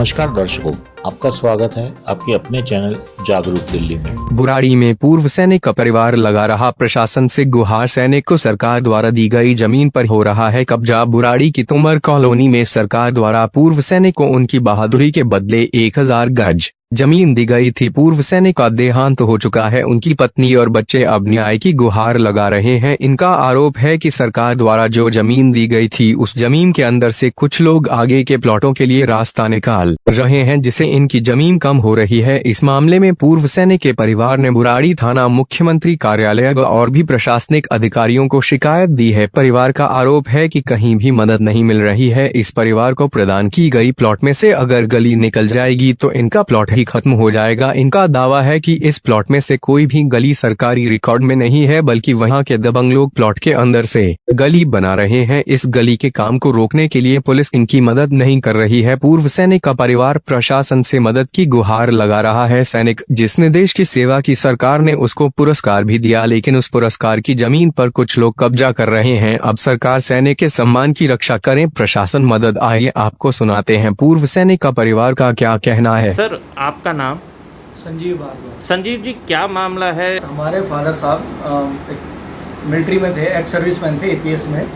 नमस्कार दर्शकों, आपका स्वागत है आपके अपने चैनल जागरूक दिल्ली में। बुराड़ी में पूर्व सैनिक का परिवार लगा रहा प्रशासन से गुहार। सैनिक को सरकार द्वारा दी गई जमीन पर हो रहा है कब्जा। बुराड़ी की तुमर कॉलोनी में सरकार द्वारा पूर्व सैनिक को उनकी बहादुरी के बदले 1000 गज जमीन दी गई थी। पूर्व सैनिक का देहांत हो चुका है। उनकी पत्नी और बच्चे अब न्याय की गुहार लगा रहे हैं। इनका आरोप है कि सरकार द्वारा जो जमीन दी गई थी उस जमीन के अंदर से कुछ लोग आगे के प्लॉटों के लिए रास्ता निकाल रहे हैं, जिससे इनकी जमीन कम हो रही है। इस मामले में पूर्व सैनिक के परिवार ने बुराड़ी थाना, मुख्यमंत्री कार्यालय और भी प्रशासनिक अधिकारियों को शिकायत दी है। परिवार का आरोप है कि कहीं भी मदद नहीं मिल रही है। इस परिवार को प्रदान की गई प्लॉट में से अगर गली निकल जाएगी तो इनका प्लॉट खत्म हो जाएगा। इनका दावा है कि इस प्लॉट में से कोई भी गली सरकारी रिकॉर्ड में नहीं है, बल्कि वहां के दबंग लोग प्लॉट के अंदर से गली बना रहे हैं। इस गली के काम को रोकने के लिए पुलिस इनकी मदद नहीं कर रही है। पूर्व सैनिक का परिवार प्रशासन से मदद की गुहार लगा रहा है। सैनिक जिसने देश की सेवा की, सरकार ने उसको पुरस्कार भी दिया, लेकिन उस पुरस्कार की जमीन पर कुछ लोग कब्जा कर रहे हैं। अब सरकार सैनिक के सम्मान की रक्षा करें, प्रशासन मदद। आइए आपको सुनाते हैं पूर्व सैनिक का परिवार का क्या कहना है। सर, आपका नाम? संजीव भारद्वाज। संजीव जी, क्या मामला है? हमारे फादर साहब एक मिलिट्री में थे, एक्स सर्विसमैन थे एपीएस में।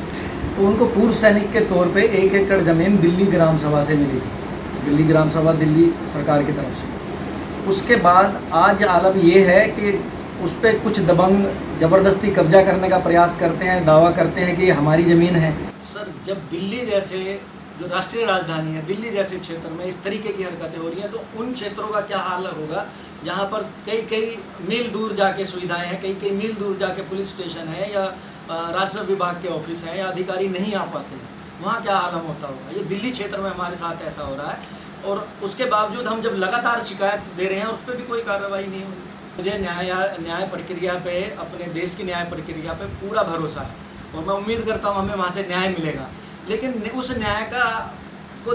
तो उनको पूर्व सैनिक के तौर पे 1 एकड़ ज़मीन दिल्ली ग्राम सभा से मिली थी। दिल्ली ग्राम सभा दिल्ली सरकार की तरफ से। उसके बाद आज आलम ये है कि उस पर कुछ दबंग ज़बरदस्ती कब्जा करने का प्रयास करते हैं, दावा करते हैं कि ये हमारी ज़मीन है। सर, जब दिल्ली जैसे जो राष्ट्रीय राजधानी है, दिल्ली जैसे क्षेत्र में इस तरीके की हरकतें हो रही हैं, तो उन क्षेत्रों का क्या हाल होगा जहाँ पर कई मील दूर जाके सुविधाएं हैं, कई मील दूर जाके पुलिस स्टेशन है या राजस्व विभाग के ऑफिस हैं या अधिकारी नहीं आ पाते हैं। वहाँ क्या आलम होता होगा। ये दिल्ली क्षेत्र में हमारे साथ ऐसा हो रहा है, और उसके बावजूद हम जब लगातार शिकायत दे रहे हैं उस पर भी कोई कार्रवाई नहीं हो रही। मुझे न्याय प्रक्रिया पे, अपने देश की न्याय प्रक्रिया पे पूरा भरोसा है, और मैं उम्मीद करता हूँ हमें वहाँ से न्याय मिलेगा। लेकिन उस न्याय को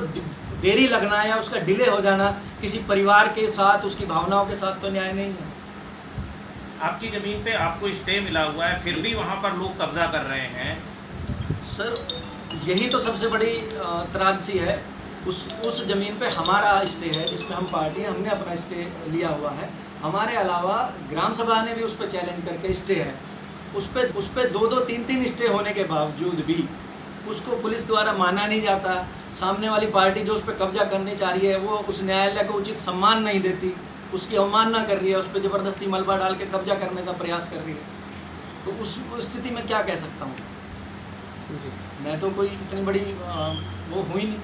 देरी लगना या उसका डिले हो जाना किसी परिवार के साथ, उसकी भावनाओं के साथ तो न्याय नहीं है। आपकी ज़मीन पे आपको स्टे मिला हुआ है, फिर भी वहाँ पर लोग कब्जा कर रहे हैं। सर, यही तो सबसे बड़ी त्रासदी है। उस ज़मीन पे हमारा स्टे है, जिसमें हम पार्टी हैं, हमने अपना स्टे लिया हुआ है। हमारे अलावा ग्राम सभा ने भी उस पर चैलेंज करके स्टे है। उस पर 2-2, 3-3 स्टे होने के बावजूद भी उसको पुलिस द्वारा माना नहीं जाता। सामने वाली पार्टी जो उस पर कब्जा करनी चाह रही है वो उस न्यायालय को उचित सम्मान नहीं देती, उसकी अवमानना कर रही है, उस पर ज़बरदस्ती मलबा डाल के कब्जा करने का प्रयास कर रही है। तो उस स्थिति में क्या कह सकता हूँ मैं, तो कोई इतनी बड़ी वो हुई नहीं।